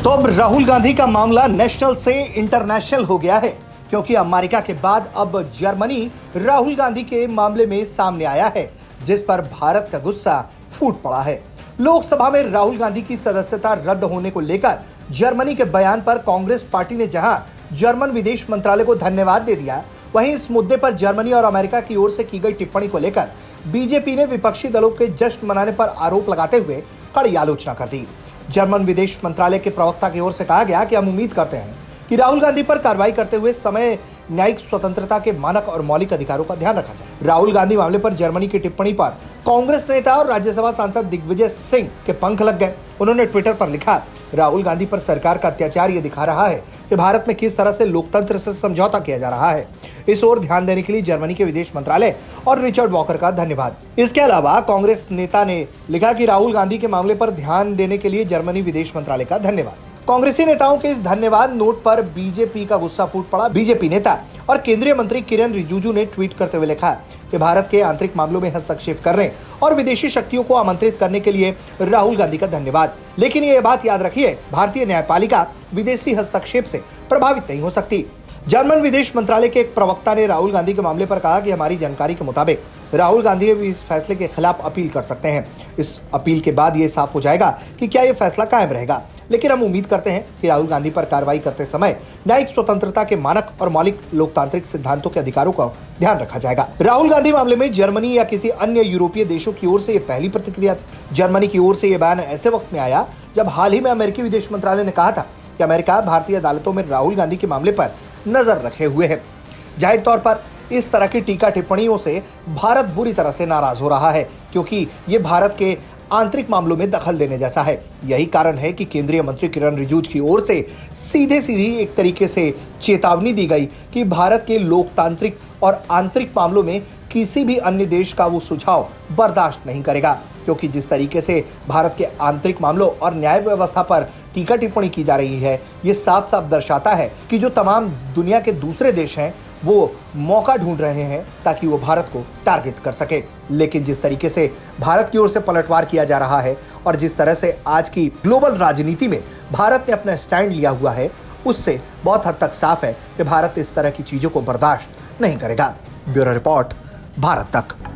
तो अब राहुल गांधी का मामला नेशनल से इंटरनेशनल हो गया है, क्योंकि अमेरिका के बाद अब जर्मनी राहुल गांधी के मामले में सामने आया है, जिस पर भारत का गुस्सा फूट पड़ा है। लोकसभा में राहुल गांधी की सदस्यता रद्द होने को लेकर जर्मनी के बयान पर कांग्रेस पार्टी ने जहां जर्मन विदेश मंत्रालय को धन्यवाद दे दिया, वहीं इस मुद्दे पर जर्मनी और अमेरिका की ओर से की गई टिप्पणी को लेकर बीजेपी ने विपक्षी दलों के जश्न मनाने पर आरोप लगाते हुए कड़ी आलोचना कर दी। जर्मन विदेश मंत्रालय के प्रवक्ता की ओर से कहा गया कि हम उम्मीद करते हैं कि राहुल गांधी पर कार्रवाई करते हुए समय न्यायिक स्वतंत्रता के मानक और मौलिक अधिकारों का ध्यान रखा जाए। राहुल गांधी मामले पर जर्मनी की टिप्पणी पर कांग्रेस नेता और राज्यसभा सांसद दिग्विजय सिंह के पंख लग गए। उन्होंने ट्विटर पर लिखा, राहुल गांधी पर सरकार का अत्याचार ये दिखा रहा है कि भारत में किस तरह से लोकतंत्र से समझौता किया जा रहा है। इस ओर ध्यान देने के लिए जर्मनी के विदेश मंत्रालय और रिचर्ड वॉकर का धन्यवाद। इसके अलावा कांग्रेस नेता ने लिखा कि राहुल गांधी के मामले पर ध्यान देने के लिए जर्मनी विदेश मंत्रालय का धन्यवाद। कांग्रेसी नेताओं के इस धन्यवाद नोट पर बीजेपी का गुस्सा फूट पड़ा। बीजेपी नेता और केंद्रीय मंत्री किरेन रिजिजू ने ट्वीट करते हुए लिखा कि भारत के आंतरिक मामलों में हस्तक्षेप करने और विदेशी शक्तियों को आमंत्रित करने के लिए राहुल गांधी का धन्यवाद। लेकिन ये बात याद रखिए, भारतीय न्यायपालिका विदेशी हस्तक्षेप से प्रभावित नहीं हो सकती। जर्मन विदेश मंत्रालय के एक प्रवक्ता ने राहुल गांधी के मामले पर कहा कि हमारी जानकारी के मुताबिक राहुल गांधी भी इस फैसले के खिलाफ अपील कर सकते हैं। इस अपील के बाद ये साफ हो जाएगा कि क्या ये फैसला कायम रहेगा, लेकिन हम उम्मीद करते हैं कि राहुल गांधी पर कार्रवाई करते समय न्यायिक स्वतंत्रता के मानक और मौलिक लोकतांत्रिक सिद्धांतों के अधिकारों का ध्यान रखा जाएगा। राहुल गांधी मामले में जर्मनी या किसी अन्य यूरोपीय देशों की ओर से ये पहली प्रतिक्रिया थी। जर्मनी की ओर से ये बयान ऐसे वक्त में आया जब हाल ही में अमेरिकी विदेश मंत्रालय ने कहा था कि अमेरिका भारतीय अदालतों में राहुल गांधी के मामले पर नजर रखे हुए है। जाहिर तौर पर इस तरह की टीका टिप्पणियों से भारत बुरी तरह से नाराज हो रहा है, क्योंकि ये भारत के आंतरिक मामलों में दखल देने जैसा है। यही कारण है कि केंद्रीय मंत्री किरेन रिजिजू की ओर से सीधे एक तरीके से चेतावनी दी गई कि भारत के लोकतांत्रिक और आंतरिक मामलों में किसी भी अन्य देश का वो सुझाव बर्दाश्त नहीं करेगा, क्योंकि जिस तरीके से भारत के आंतरिक मामलों और न्याय व्यवस्था पर टीका टिप्पणी की जा रही है, ये साफ साफ दर्शाता है कि जो तमाम दुनिया के दूसरे देश हैं वो मौका ढूंढ रहे हैं ताकि वो भारत को टारगेट कर सके। लेकिन जिस तरीके से भारत की ओर से पलटवार किया जा रहा है और जिस तरह से आज की ग्लोबल राजनीति में भारत ने अपना स्टैंड लिया हुआ है, उससे बहुत हद तक साफ है कि भारत इस तरह की चीजों को बर्दाश्त नहीं करेगा। ब्यूरो रिपोर्ट, भारत तक।